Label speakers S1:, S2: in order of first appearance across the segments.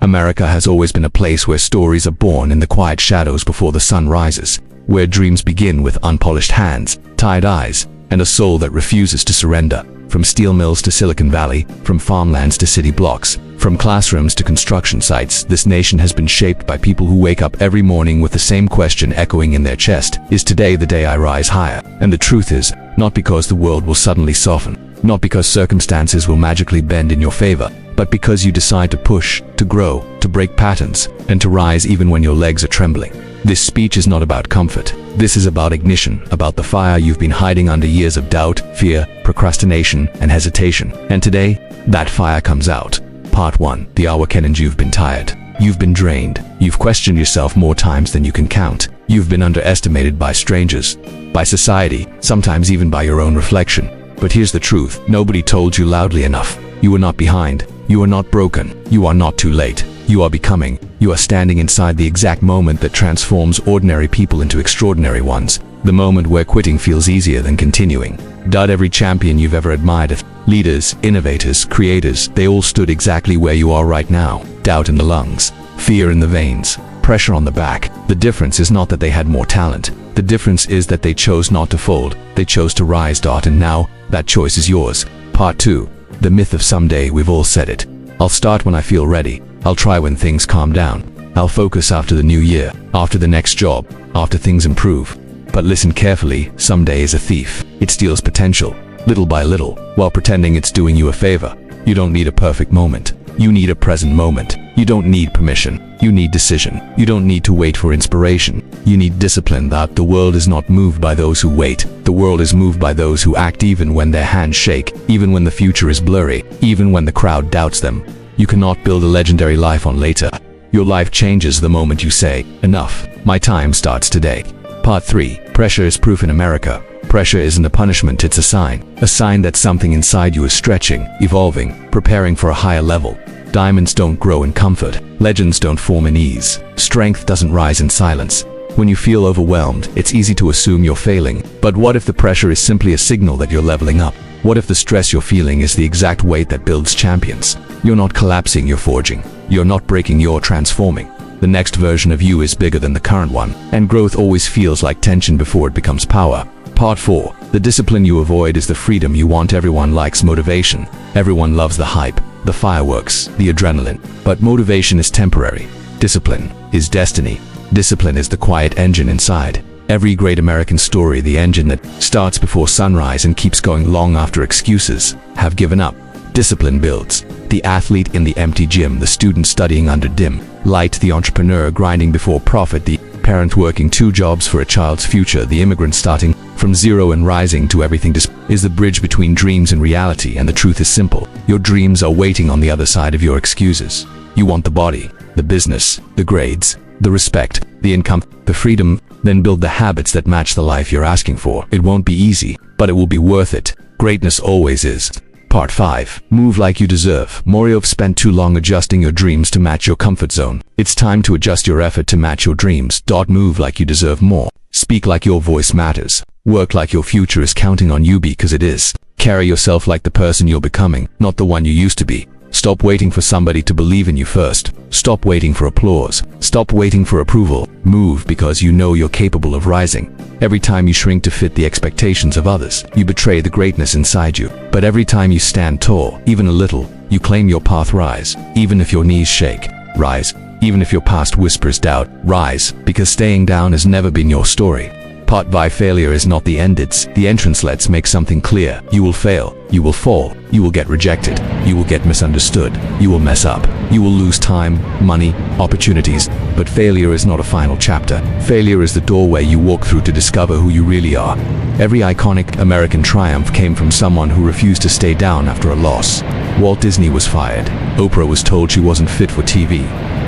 S1: America has always been a place where stories are born in the quiet shadows before the sun rises, where dreams begin with unpolished hands, tired eyes, and a soul that refuses to surrender. From steel mills to Silicon Valley, from farmlands to city blocks, from classrooms to construction sites, this nation has been shaped by people who wake up every morning with the same question echoing in their chest: is today the day I rise higher? And the truth is, not because the world will suddenly soften, not because circumstances will magically bend in your favor, but because you decide to push, to grow, to break patterns, and to rise even when your legs are trembling. This speech is not about comfort. This is about ignition, about the fire you've been hiding under years of doubt, fear, procrastination, and hesitation. And today, that fire comes out. Part 1. The hour and you've been tired. You've been drained. You've questioned yourself more times than you can count. You've been underestimated by strangers, by society, sometimes even by your own reflection. But here's the truth. Nobody told you loudly enough. You are not behind. You are not broken. You are not too late. You are becoming. You are standing inside the exact moment that transforms ordinary people into extraordinary ones. The moment where quitting feels easier than continuing. Every champion you've ever admired, leaders, innovators, creators, they all stood exactly where you are right now. Doubt in the lungs, fear in the veins, pressure on the back. The difference is not that they had more talent. The difference is that they chose not to fold. They chose to rise. And now, that choice is yours. Part 2. The myth of someday. We've all said it. I'll start when I feel ready. I'll try when things calm down. I'll focus after the new year, after the next job, after things improve. But listen carefully, someday is a thief. It steals potential, little by little, while pretending it's doing you a favor. You don't need a perfect moment. You need a present moment. You don't need permission. You need decision. You don't need to wait for inspiration. You need discipline. That the world is not moved by those who wait. The world is moved by those who act even when their hands shake, even when the future is blurry, even when the crowd doubts them. You cannot build a legendary life on later. Your life changes the moment you say, enough, my time starts today. Part 3. Pressure is proof in America. Pressure isn't a punishment, it's a sign that something inside you is stretching, evolving, preparing for a higher level. Diamonds don't grow in comfort. Legends don't form in ease. Strength doesn't rise in silence. When you feel overwhelmed, it's easy to assume you're failing. But what if the pressure is simply a signal that you're leveling up? What if the stress you're feeling is the exact weight that builds champions? You're not collapsing, you're forging. You're not breaking, you're transforming. The next version of you is bigger than the current one, and growth always feels like tension before it becomes power. Part 4. The discipline you avoid is the freedom you want. Everyone likes motivation. Everyone loves the hype, the fireworks, the adrenaline. But motivation is temporary. Discipline is destiny. Discipline is the quiet engine inside. Every great American story, the engine that starts before sunrise and keeps going long after excuses have given up. Discipline builds. The athlete in the empty gym, the student studying under dim light, the entrepreneur grinding before profit, the parent working 2 jobs for a child's future, the immigrant starting from zero and rising to everything is the bridge between dreams and reality. And the truth is simple. Your dreams are waiting on the other side of your excuses. You want the body, the business, the grades, the respect, the income, the freedom. Then build the habits that match the life you're asking for. It won't be easy, but it will be worth it. Greatness always is. Part 5. Move like you deserve. You've spent too long adjusting your dreams to match your comfort zone. It's time to adjust your effort to match your dreams. Move like you deserve more. Speak like your voice matters. Work like your future is counting on you, because it is. Carry yourself like the person you're becoming, not the one you used to be. Stop waiting for somebody to believe in you first. Stop waiting for applause. Stop waiting for approval. Move because you know you're capable of rising. Every time you shrink to fit the expectations of others, you betray the greatness inside you. But every time you stand tall, even a little, you claim your path. Rise. Even if your knees shake. Rise. Even if your past whispers doubt. Rise, because staying down has never been your story. Part 5. Failure is not the end, it's the entrance. Let's make something clear. You will fail. You will fall. You will get rejected. You will get misunderstood. You will mess up. You will lose time, money, opportunities. But failure is not a final chapter. Failure is the doorway you walk through to discover who you really are. Every iconic American triumph came from someone who refused to stay down after a loss. Walt Disney was fired. Oprah was told she wasn't fit for TV.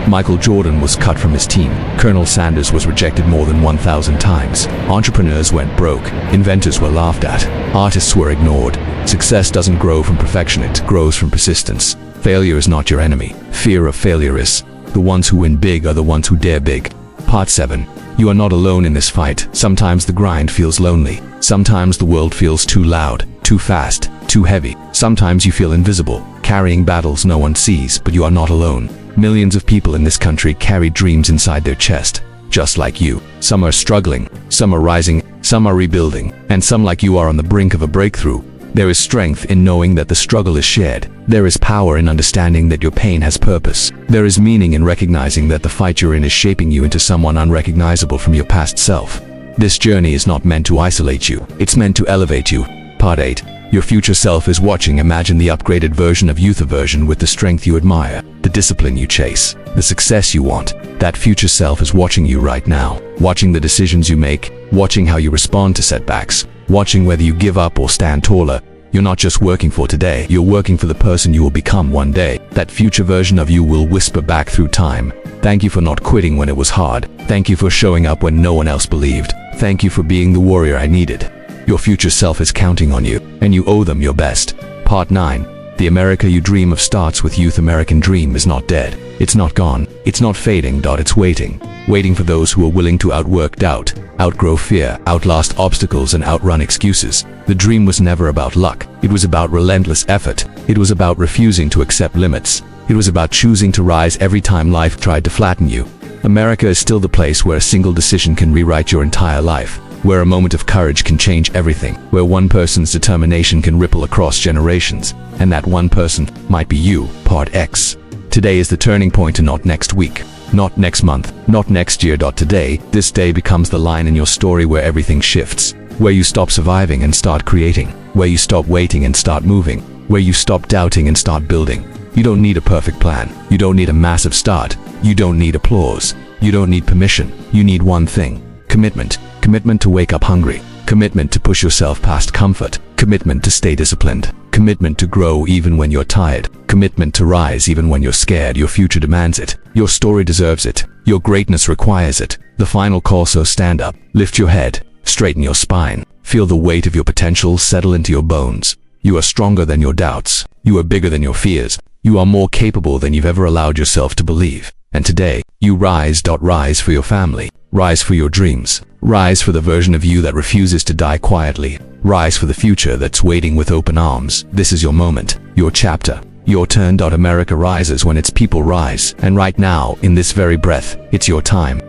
S1: Michael Jordan was cut from his team. Colonel Sanders was rejected more than 1,000 times. Entrepreneurs went broke. Inventors were laughed at. Artists were ignored. Success doesn't grow from perfection, it grows from persistence. Failure is not your enemy. Fear of failure is. The ones who win big are the ones who dare big. Part 7. You are not alone in this fight. Sometimes the grind feels lonely. Sometimes the world feels too loud, too fast, too heavy. Sometimes you feel invisible, carrying battles no one sees, but you are not alone. Millions of people in this country carry dreams inside their chest, just like you. Some are struggling, some are rising, some are rebuilding, and some like you are on the brink of a breakthrough. There is strength in knowing that the struggle is shared. There is power in understanding that your pain has purpose. There is meaning in recognizing that the fight you're in is shaping you into someone unrecognizable from your past self. This journey is not meant to isolate you. It's meant to elevate you. Part 8. Your future self is watching. Imagine the upgraded version of youth version with the strength you admire, the discipline you chase, the success you want. That future self is watching you right now, watching the decisions you make, watching how you respond to setbacks, watching whether you give up or stand taller. You're not just working for today, you're working for the person you will become one day. That future version of you will whisper back through time, "Thank you for not quitting when it was hard. Thank you for showing up when no one else believed. Thank you for being the warrior I needed." Your future self is counting on you, and you owe them your best. Part 9. The America you dream of starts with youth. American dream is not dead. It's not gone. It's not fading. It's waiting. Waiting for those who are willing to outwork doubt, outgrow fear, outlast obstacles, and outrun excuses. The dream was never about luck. It was about relentless effort. It was about refusing to accept limits. It was about choosing to rise every time life tried to flatten you. America is still the place where a single decision can rewrite your entire life, where a moment of courage can change everything, where one person's determination can ripple across generations, and that one person might be you. Part X. Today is the turning point, and not next week, not next month, not next year. Today, this day becomes the line in your story where everything shifts, where you stop surviving and start creating, where you stop waiting and start moving, where you stop doubting and start building. You don't need a perfect plan. You don't need a massive start. You don't need applause. You don't need permission. You need one thing: commitment. Commitment to wake up hungry. Commitment to push yourself past comfort. Commitment to stay disciplined. Commitment to grow even when you're tired. Commitment to rise even when you're scared. Your future demands it. Your story deserves it. Your greatness requires it. The final call, so stand up. Lift your head. Straighten your spine. Feel the weight of your potential settle into your bones. You are stronger than your doubts. You are bigger than your fears. You are more capable than you've ever allowed yourself to believe. And today, you rise. Rise for your family. Rise for your dreams. Rise for the version of you that refuses to die quietly. Rise for the future that's waiting with open arms. This is your moment, your chapter, your turn. America rises when its people rise. And right now, in this very breath, it's your time.